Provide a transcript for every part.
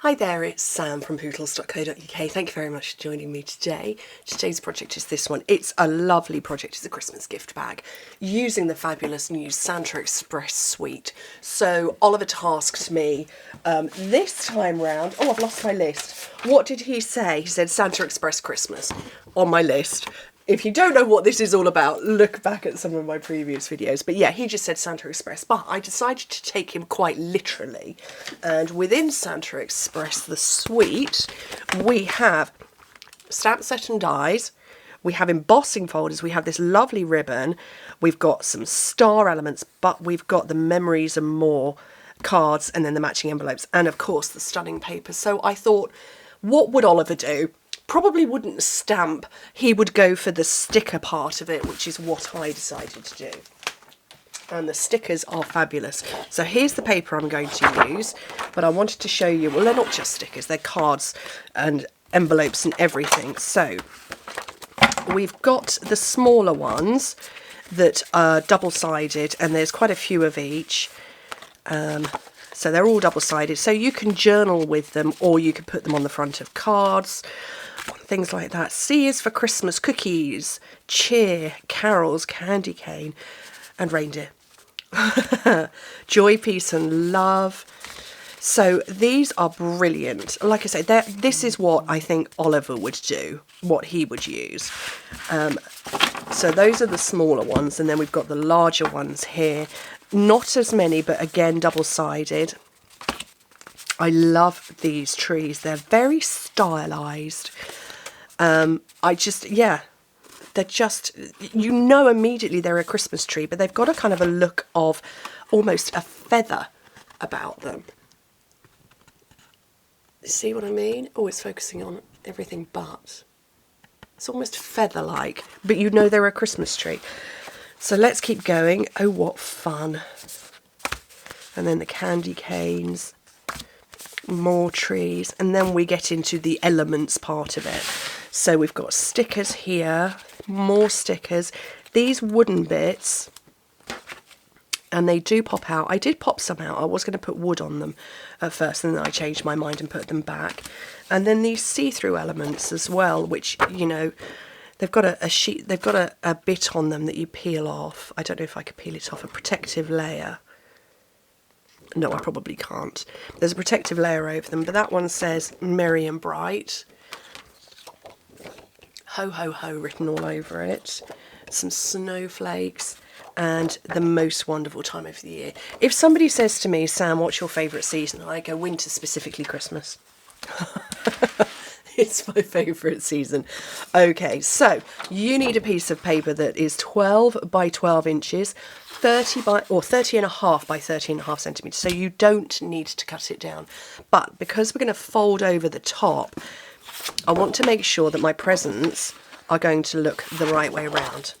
Hi there, it's Sam from Pootles.co.uk. Thank you very much for joining me today. Today's project is this one. It's a lovely project. It's a Christmas gift bag using the fabulous new Santa Express suite. So Oliver tasked me this time round. Oh, I've lost my list. What did he say? He said Santa Express Christmas on my list. If you don't know what this is all about, look back at some of my previous videos. But yeah, he just said Santa Express. But I decided to take him quite literally. And within Santa Express, the suite, we have stamp set and dies. We have embossing folders. We have this lovely ribbon. We've got some star elements, but we've got the memories and more cards and then the matching envelopes. And of course, the stunning paper. So I thought, what would Oliver do? Probably wouldn't stamp, he would go for the sticker part of it, which is what I decided to do. And the stickers are fabulous. So here's the paper I'm going to use, but I wanted to show you, well, they're not just stickers, they're cards and envelopes and everything. So we've got the smaller ones that are double-sided, and there's quite a few of each. So they're all double-sided, so you can journal with them or you can put them on the front of cards, things like that. C is for Christmas, cookies, cheer, carols, candy cane, and reindeer. Joy, peace, and love. So these are brilliant. Like I say, this is what I think Oliver would do, what he would use. So those are the smaller ones, and then we've got the larger ones here. Not as many, but again, double-sided. I love these trees. They're very stylised. They're just, you know immediately they're a Christmas tree, but they've got a kind of a look of almost a feather about them. See what I mean? Always focusing on everything but. It's almost feather-like, but you know they're a Christmas tree. So let's keep going. Oh, what fun. And then the candy canes, more trees, and then we get into the elements part of it. So we've got stickers here, more stickers, these wooden bits, and they do pop out. I did pop some out. I was going to put wood on them at first, and then I changed my mind and put them back. And then these see-through elements as well, which, you know, they've got a sheet, they've got a bit on them that you peel off. I don't know if I could peel it off, a protective layer. No, I probably can't. There's a protective layer over them, but that one says merry and bright. Ho, ho, ho written all over it. Some snowflakes and the most wonderful time of the year. If somebody says to me, Sam, what's your favourite season? I go winter, specifically Christmas. It's my favourite season. Okay, so you need a piece of paper that is 12 by 12 inches, 30 and a half by 30 and a half centimetres. So you don't need to cut it down. But because we're going to fold over the top, I want to make sure that my presents are going to look the right way around.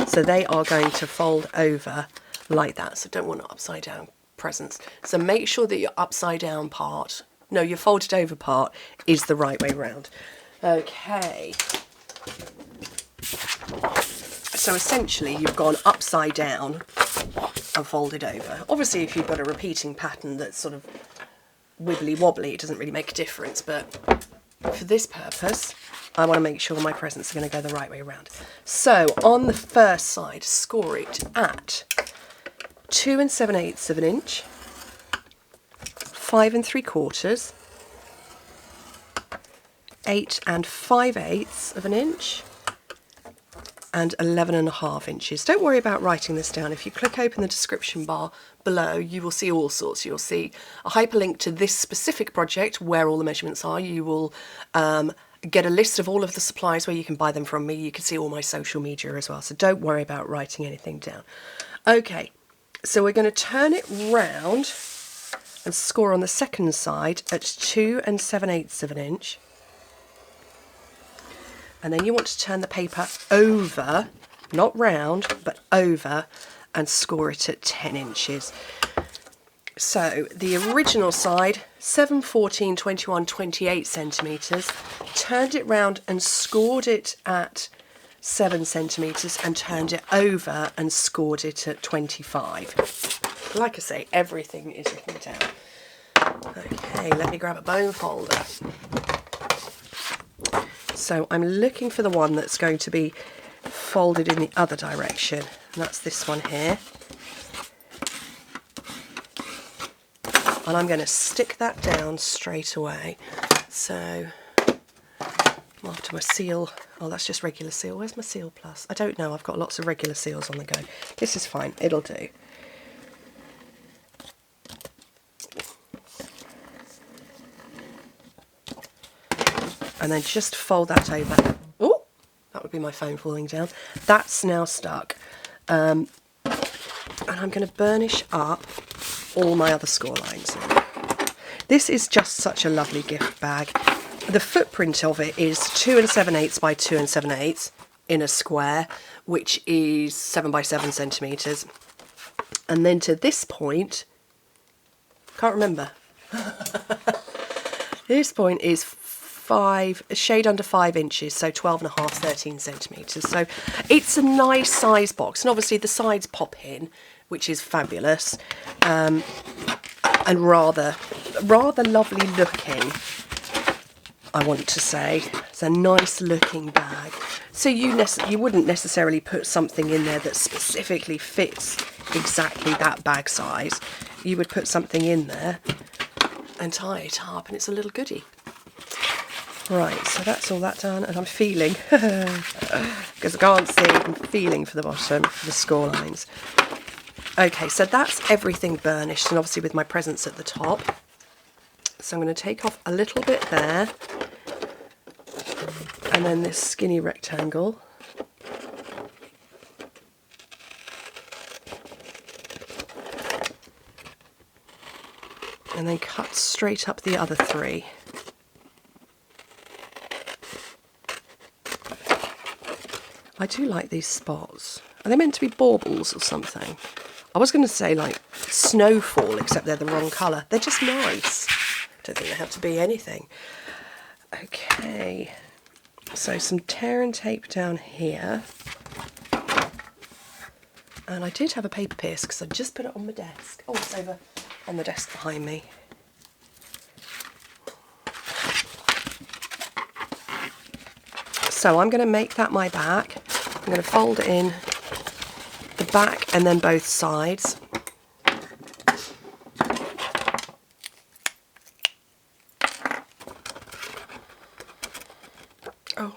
So they are going to fold over like that. So don't want an upside down presents. So make sure that your upside down part, no, your folded over part is the right way round. Okay. So essentially you've gone upside down and folded over. Obviously if you've got a repeating pattern that's sort of wibbly wobbly, it doesn't really make a difference, but for this purpose, I want to make sure my presents are going to go the right way around. So on the first side, score it at 2 7/8 of an inch, 5 3/4, 8 5/8 of an inch, and 11.5 inches. Don't worry about writing this down. If you click open the description bar below, you will see all sorts. You'll see a hyperlink to this specific project where all the measurements are. You will get a list of all of the supplies where you can buy them from me. You can see all my social media as well. So don't worry about writing anything down. Okay, so we're going to turn it round and score on the second side at 2 7/8 of an inch. And then you want to turn the paper over, not round, but over, and score it at 10 inches. So the original side, 7, 14, 21, 28 centimetres, turned it round and scored it at 7 centimetres and turned it over and scored it at 25. Like I say, everything is written down. Okay. Okay, let me grab a bone folder. So I'm looking for the one that's going to be folded in the other direction, and that's this one here. And I'm going to stick that down straight away. So after my seal, oh, that's just regular seal. Where's my seal plus? I don't know, I've got lots of regular seals on the go. This is fine, it'll do. And then just fold that over. Oh, that would be my phone falling down. That's now stuck. And I'm going to burnish up all my other score lines. This is just such a lovely gift bag. The footprint of it is 2 7/8 by 2 7/8 in a square, which is 7 by 7 centimetres. And then to this point, can't remember. This point is a shade under 5 inches, so 12.5, 13 centimetres. So it's a nice size box, and obviously the sides pop in, which is fabulous, and rather lovely looking, I want to say. It's a nice looking bag. So you wouldn't necessarily put something in there that specifically fits exactly that bag size. You would put something in there and tie it up, and it's a little goodie. Right, so that's all that done, and I'm feeling, because I can't see, I'm feeling for the bottom, for the score lines. Okay, so that's everything burnished, and obviously with my presents at the top. So I'm going to take off a little bit there, and then this skinny rectangle. And then cut straight up the other 3. I do like these spots. Are they meant to be baubles or something? I was going to say like snowfall, except they're the wrong colour. They're just nice. I don't think they have to be anything. Okay, so some tear and tape down here. And I did have a paper pierce because I just put it on my desk. Oh, it's over on the desk behind me. So I'm going to make that my back. I'm going to fold it in the back and then both sides. Oh.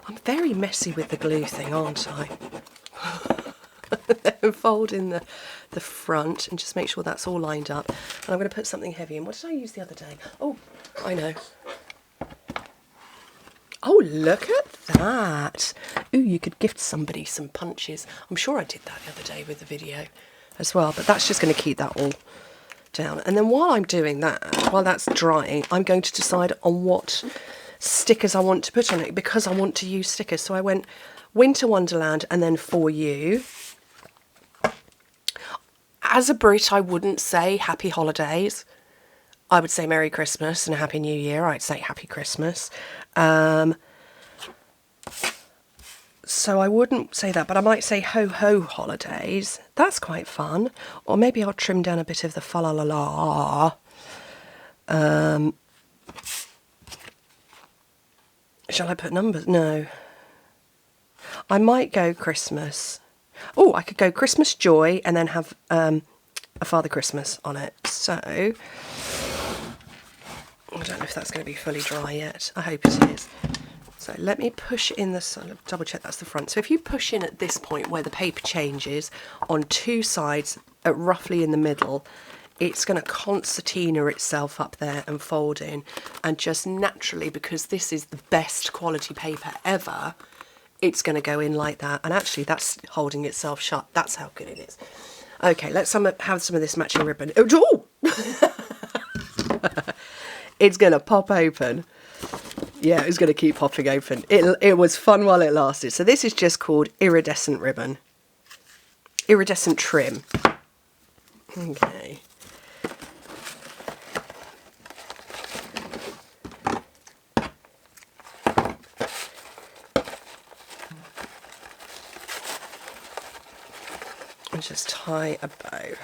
I'm very messy with the glue thing, aren't I? Fold in the front and just make sure that's all lined up. And I'm going to put something heavy in. What did I use the other day? Oh, I know. Oh, look at that. Ooh, you could gift somebody some punches. I'm sure I did that the other day with the video as well, but that's just going to keep that all down. And then while I'm doing that, while that's drying, I'm going to decide on what stickers I want to put on it, because I want to use stickers. So I went Winter Wonderland and then For You. As a Brit, I wouldn't say Happy Holidays. I would say Merry Christmas and a Happy New Year. I'd say Happy Christmas. So I wouldn't say that, but I might say Ho Ho Holidays. That's quite fun. Or maybe I'll trim down a bit of the fa la la la. Shall I put numbers? No. I might go Christmas. Oh, I could go Christmas Joy and then have a Father Christmas on it. So, I don't know if that's going to be fully dry yet. I hope it is. So let me push in the, double check that's the front. So if you push in at this point where the paper changes on 2 sides, at roughly in the middle, it's going to concertina itself up there and fold in. And just naturally, because this is the best quality paper ever, it's going to go in like that. And actually that's holding itself shut. That's how good it is. Okay, let's have some of this matching ribbon. Oh! It's going to pop open. Yeah, it's going to keep popping open. It was fun while it lasted. So this is just called iridescent ribbon. Iridescent trim. Okay. and just tie a bow.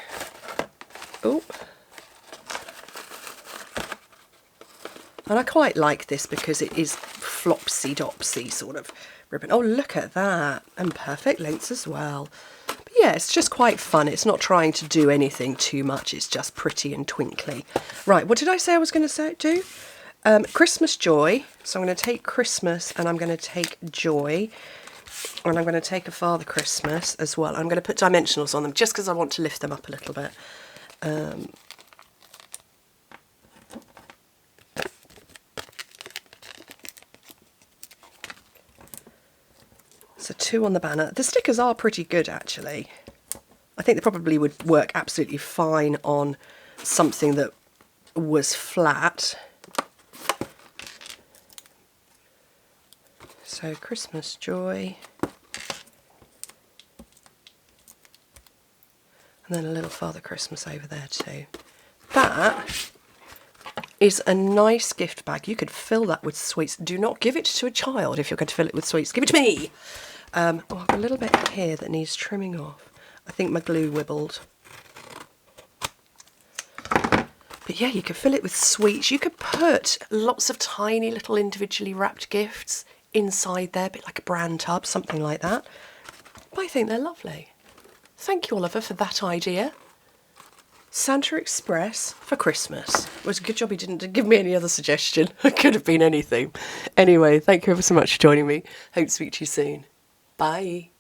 Oh. And I quite like this because it is flopsy-dopsy sort of ribbon. Oh, look at that. And perfect lengths as well. But yeah, it's just quite fun. It's not trying to do anything too much. It's just pretty and twinkly. Right, what did I say I was going to do? Christmas joy. So I'm going to take Christmas and I'm going to take joy. And I'm going to take a Father Christmas as well. I'm going to put dimensionals on them just because I want to lift them up a little bit. So 2 on the banner. The stickers are pretty good actually. I think they probably would work absolutely fine on something that was flat. So Christmas joy. And then a little Father Christmas over there too. That is a nice gift bag. You could fill that with sweets. Do not give it to a child if you're going to fill it with sweets. Give it to me. Oh, I've got a little bit here that needs trimming off. I think my glue wibbled. But yeah, you could fill it with sweets. You could put lots of tiny little individually wrapped gifts inside there, a bit like a brand tub, something like that. But I think they're lovely. Thank you, Oliver, for that idea. Santa Express for Christmas. It was a good job he didn't give me any other suggestion. It could have been anything. Anyway, thank you ever so much for joining me. Hope to speak to you soon. Bye.